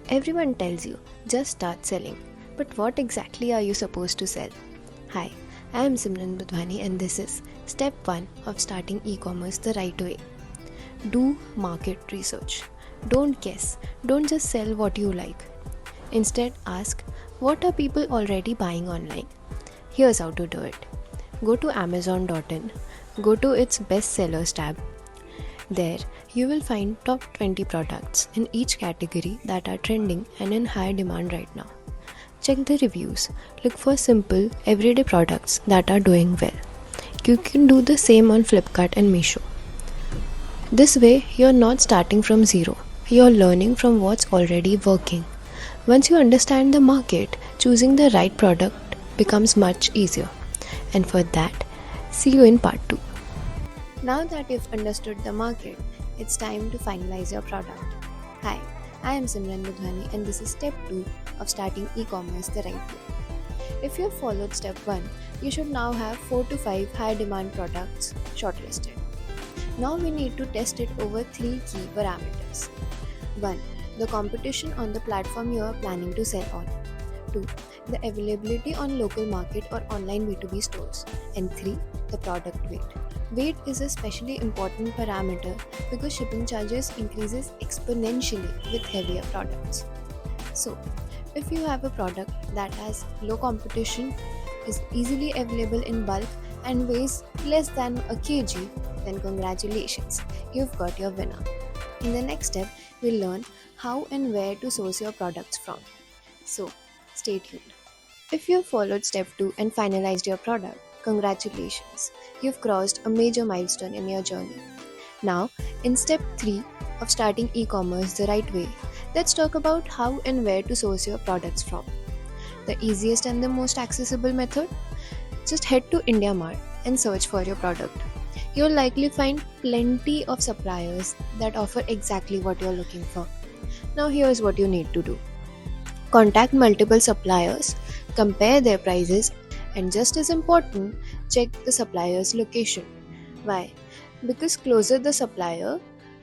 Everyone tells you, just start selling. But what exactly are you supposed to sell? Hi, I am Simran Budhwani and this is step 1 of starting e-commerce the right way. Do market research. Don't guess. Don't just sell what you like. Instead, ask, what are people already buying online? Here's how to do it. Go to Amazon.in. Go to its bestsellers tab. There, you will find top 20 products in each category that are trending and in high demand right now. Check the reviews. Look for simple, everyday products that are doing well. You can do the same on Flipkart and Meesho. This way, you're not starting from zero. You're learning from what's already working. Once you understand the market, choosing the right product becomes much easier. And for that, see you in part 2. Now that you've understood the market, it's time to finalize your product. Hi, I am Simran Budhwani and this is step 2 of starting e-commerce the right way. If you've followed step 1, you should now have 4 to 5 high demand products shortlisted. Now we need to test it over 3 key parameters. 1. The competition on the platform you are planning to sell on. 2. The availability on local market or online B2B stores. And 3. The product weight. Weight is a especially important parameter because shipping charges increases exponentially with heavier products. So, if you have a product that has low competition, is easily available in bulk and weighs less than a kg, then congratulations, you've got your winner. In the next step, we'll learn how and where to source your products from. So, stay tuned. If you've followed step 2 and finalized your product, congratulations, you've crossed a major milestone in your journey. Now, in step 3 of starting e-commerce the right way, let's talk about how and where to source your products from. The easiest and the most accessible method? Just head to IndiaMart and search for your product. You'll likely find plenty of suppliers that offer exactly what you're looking for. Now here's what you need to do. Contact multiple suppliers, compare their prices, and just as important, check the supplier's location. Why? Because closer the supplier,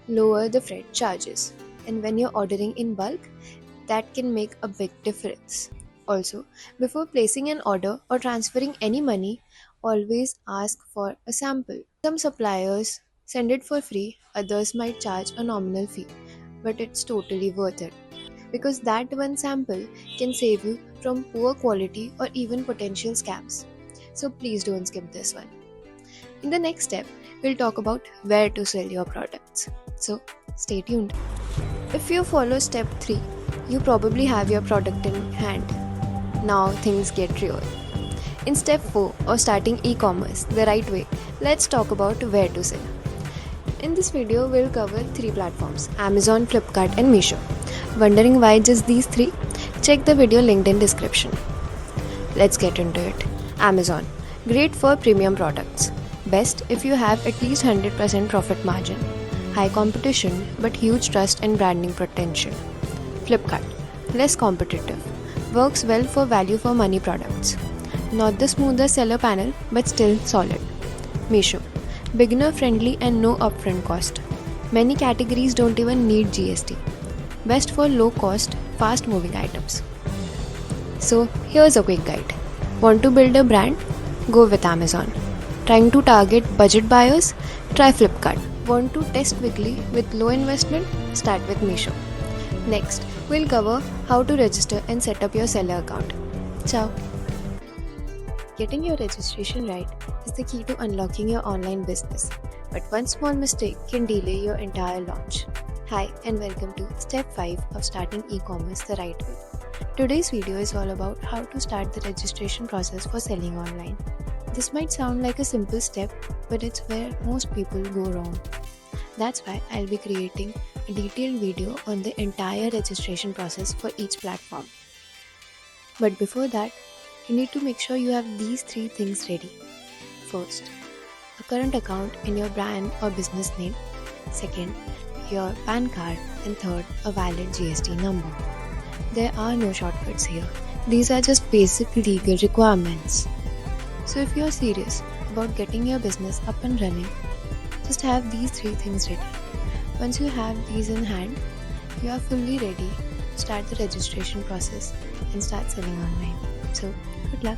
lower the freight charges. And when you're ordering in bulk, that can make a big difference. Also, before placing an order or transferring any money, always ask for a sample. Some suppliers send it for free, others might charge a nominal fee, but it's totally worth it. Because that one sample can save you from poor quality or even potential scams. So please don't skip this one. In the next step, we'll talk about where to sell your products. So stay tuned. If you follow step 3, you probably have your product in hand. Now things get real. In step 4 of starting e-commerce the right way, let's talk about where to sell. In this video, we'll cover 3 platforms: Amazon, Flipkart and Meesho. Wondering why just these 3? Check the video linked in description. Let's get into it. Amazon. Great for premium products. Best if you have at least 100% profit margin. High competition but huge trust and branding potential. Flipkart. Less competitive. Works well for value for money products. Not the smoothest seller panel but still solid. Meesho. Beginner friendly and no upfront cost. Many categories don't even need GST. Best for low cost, fast moving items. So here's a quick guide. Want to build a brand? Go with Amazon. Trying to target budget buyers? Try Flipkart. Want to test quickly with low investment? Start with Meesho. Next, we'll cover how to register and set up your seller account. Ciao. Getting your registration right is the key to unlocking your online business, but one small mistake can delay your entire launch. Hi and welcome to step 5 of starting e-commerce the right way. Today's video is all about how to start the registration process for selling online. This might sound like a simple step, but it's where most people go wrong. That's why I'll be creating a detailed video on the entire registration process for each platform. But before that, you need to make sure you have these 3 things ready. First, a current account in your brand or business name. Second, your PAN card. And third, a valid GST number. There are no shortcuts here. These are just basic legal requirements. So if you're serious about getting your business up and running, just have these 3 things ready. Once you have these in hand, you are fully ready to start the registration process and start selling online. So, good luck.